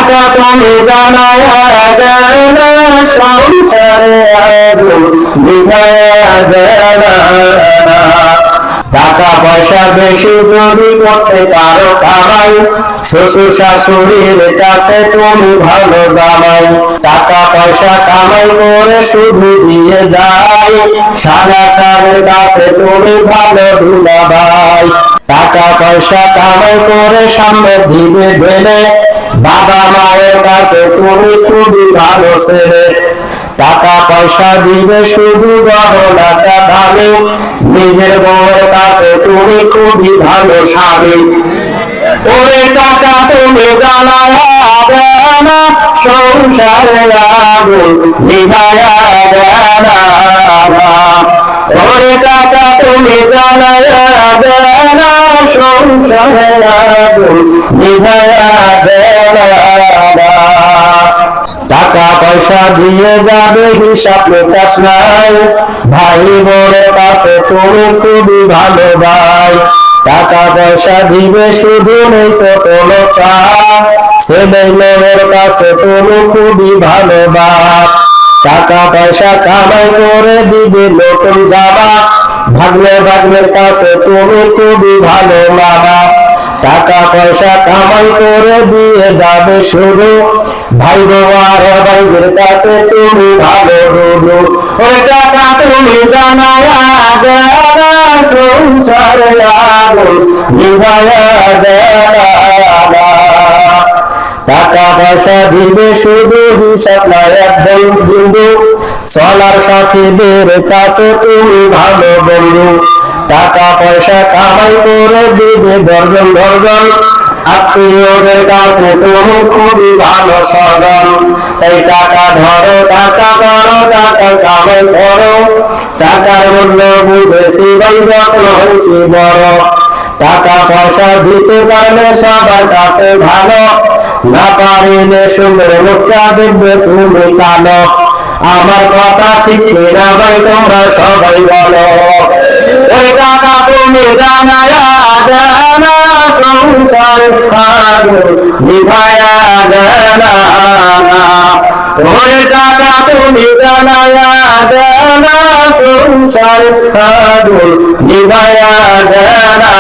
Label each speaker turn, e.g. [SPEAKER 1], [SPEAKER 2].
[SPEAKER 1] টাকা তুমি জানায়া দেনা সংসারে আগুন নিভায়া দেনা টাকা পয়সা বেশি যদি করতে পারো কামাই শ্বশুর শাশুড়ির কাছে তুমি ভালো জামাই টাকা পয়সা কামাই করে শুধু দিয়ে যাই সাদা সাদের কাছে তুমি ভালো দুলাভাই টাকা পয়সা কামাই করে সামনে দিবে ঢেলে বাবা মায়ের কাছে তুমি খুবই ভালো ছেলে টাকা পয়সা দিবে শুধু গহনাটা দামি নিজের বউয়ের কাছে তুমি খুবই ভালো স্বামী ওরে টাকা তুমি জানায়া দেনা সংসারে আগুন নিভায়া দেনা ওরে টাকা তুমি জানায়া দেনা সংসারে আগুন নিভায়া দেনা টাকা পয়সা দিয়ে যাবে হিসাব নিকাশ নাই ভাই বোনের কাছে তুমি খুবই ভালো ভাই টাকা পয়সা দিবে শুধু নেই তো কোনো চাপ ছেলে মেয়ের কাছে তুমি খুবই ভালো বাপ টাকা পয়সা কামাই করে দিবে নতুন জামা ভাগ্নের কাছে তুমি খুবই ভালো মামা টাকা পয়সা কামাই করে দিয়ে যাবে শুরু ভাই বোয়ার ভাইদের কাছে তুমি ভালো রুলু ওই টাকা তুমি জানায়া দেনা সংসারে আগুন নিভায়া দেনা টাকা পয়সা দিবে শুধু হিসাব নাই একদম বিন্দু চলার সাথীদের কাছে তুমি ভালো বন্ধু টাকা পয়সা কামাই করে দিবে দর্জন দর্জন আত্মীয়দের কাছে তুমি খুবই ভালো স্বজন তাই টাকা ধরো টাকা করো টাকা কামাই করো টাকার মূল্য বুঝেছি ভাই যত্ন হয়েছি বড় টাকা পয়সা দিতে পারলে সবার কাছে ভালো না পারিলে সুন্দর মুখটা দেখবে তুমি কালো আমার কথা ঠিক কিনা ভাই তোমরা সবাই বলো ওই টাকা তুমি জানায়া দেনা সংসার আগুন নিভায়া দেনা ওই টাকা তুমি জানায়া দেনা সংসার আগুন নিভায়া দেনা